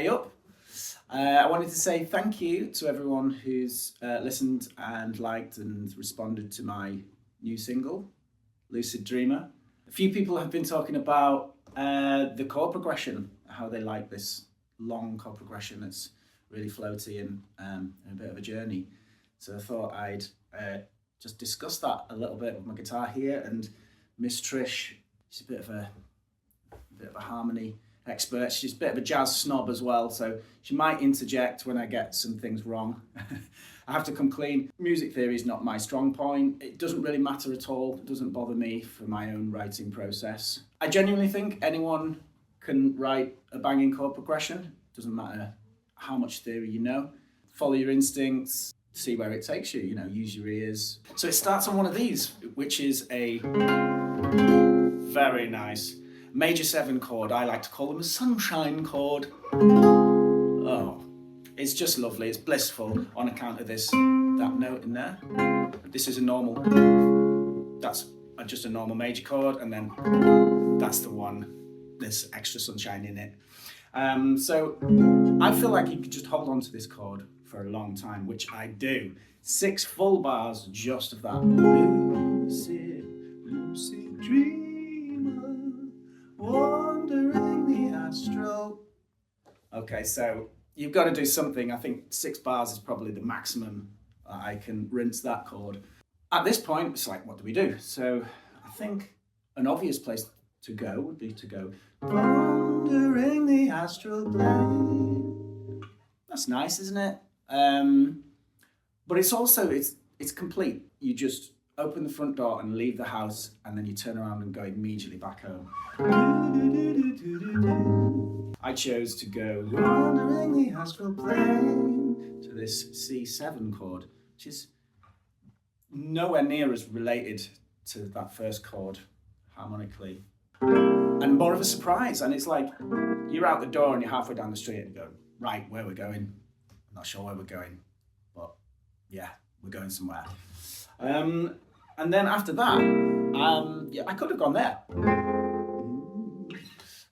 Hey up. I wanted to say thank you to everyone who's listened and liked and responded to my new single, Lucid Dreamer. A few people have been talking about the chord progression, how they like this long chord progression that's really floaty and a bit of a journey. So I thought I'd just discuss that a little bit with my guitar here, and Miss Trish, she's a bit of a harmony expert. She's a bit of a jazz snob as well, so she might interject when I get some things wrong. I have to come clean. Music theory is not my strong point. It doesn't really matter at all. It doesn't bother me for my own writing process. I genuinely think anyone can write a banging chord progression. Doesn't matter how much theory you know. Follow your instincts, see where it takes you, use your ears. So it starts on one of these, which is a very nice major 7 chord. I like to call them a sunshine chord. Oh, it's just lovely. It's blissful on account of that note in there. This is a normal, that's just a normal major chord, and then that's the one, there's extra sunshine in it. So I feel like you could just hold on to this chord for a long time, which I do. 6 full bars just of that. Lucid, lucid dreamer, wandering the astral. Okay, so you've got to do something. I think 6 bars is probably the maximum I can rinse that chord. At this point, it's like, what do we do? So I think an obvious place to go would be to go wandering the astral plane. That's nice, isn't it? But it's also, it's complete. You just open the front door and leave the house, and then you turn around and go immediately back home. I chose to go wandering the astral plane to this C7 chord, which is nowhere near as related to that first chord harmonically, and more of a surprise. And it's like you're out the door and you're halfway down the street and you go, right, where we're going? I'm not sure where we're going, but yeah, we're going somewhere. And then after that, I could have gone there,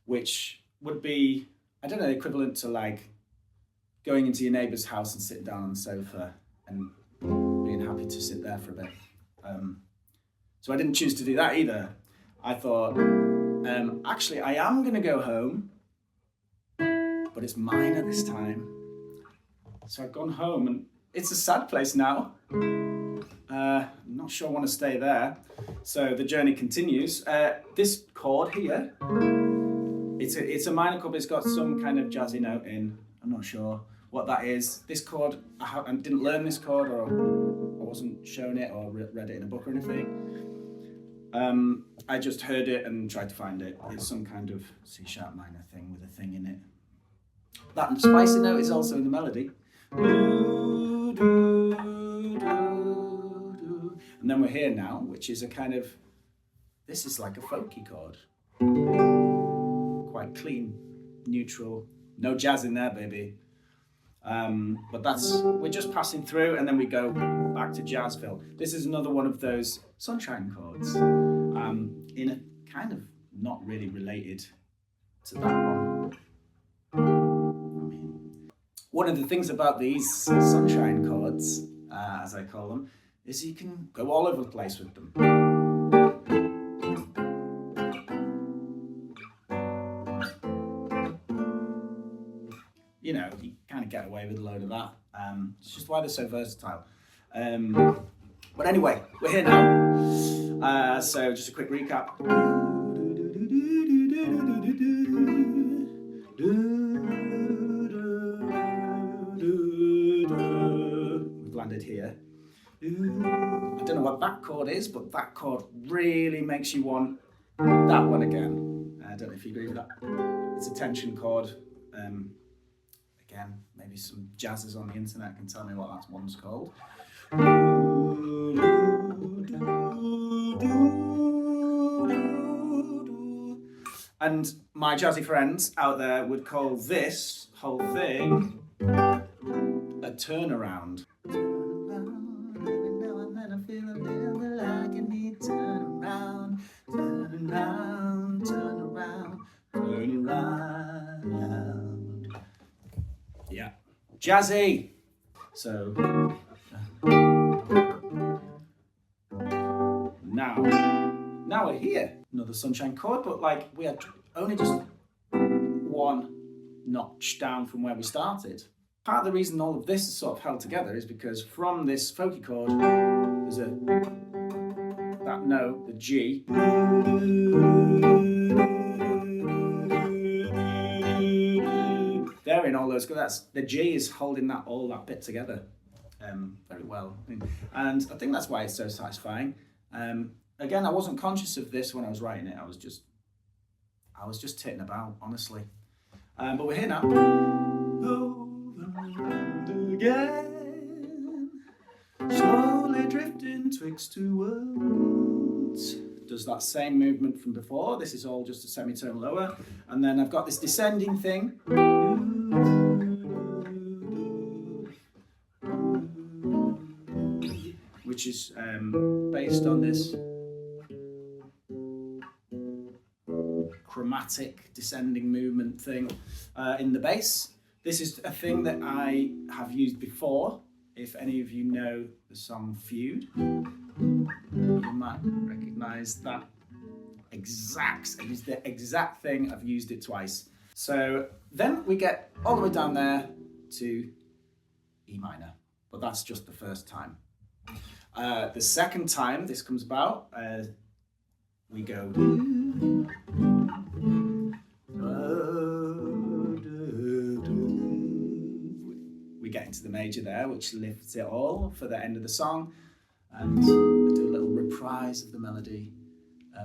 which would be, I don't know, equivalent to like going into your neighbour's house and sitting down on the sofa and being happy to sit there for a bit. So I didn't choose to do that either. I thought, actually, I am going to go home, but it's minor this time. So I've gone home, and it's a sad place now. I'm not sure I want to stay there. So the journey continues. This chord here, it's a minor chord, but it's got some kind of jazzy note in. I'm not sure what that is. This chord, I didn't learn this chord, or I wasn't shown it or read it in a book or anything. I just heard it and tried to find it. It's some kind of C# minor thing with a thing in it. That spicy note is also in the melody. And then we're here now, which is a kind of, this is like a folky chord. Quite clean, neutral, no jazz in there, baby. But we're just passing through, and then we go back to Jazzville. This is another one of those sunshine chords, in a kind of not really related to that one. One of the things about these sunshine chords, as I call them, is you can go all over the place with them. You kind of get away with a load of that. It's just why they're so versatile. But anyway, we're here now. So just a quick recap. We've landed here. I don't know what that chord is, but that chord really makes you want that one again. I don't know if you agree with that. It's a tension chord. Again, maybe some jazzers on the internet can tell me what that one's called. And my jazzy friends out there would call this whole thing a turnaround. Turn around, turn around, turn around, turn around. jazzy. So now we're here. Another sunshine chord, but like we had only just one notch down from where we started. Part of the reason all of this is sort of held together is because from this folky chord, there's that note, the G. They're in all those, the G is holding all that bit together very well. And I think that's why it's so satisfying. Again, I wasn't conscious of this when I was writing it. I was just titting about, honestly. But we're here now. Over and again, slowly drifting twixt two worlds. Does that same movement from before. This is all just a semitone lower. And then I've got this descending thing. Which is based on this chromatic descending movement thing in the bass. This is a thing that I have used before. If any of you know the song Feud, you might recognise that it is the exact thing. I've used it twice. So then we get all the way down there to E minor, but that's just the first time. The second time this comes about, we go. We get into the major there, which lifts it all for the end of the song, and I do a little reprise of the melody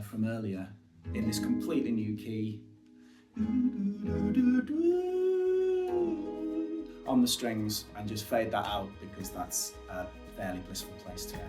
from earlier in this completely new key on the strings, and just fade that out because that's a fairly blissful place to end.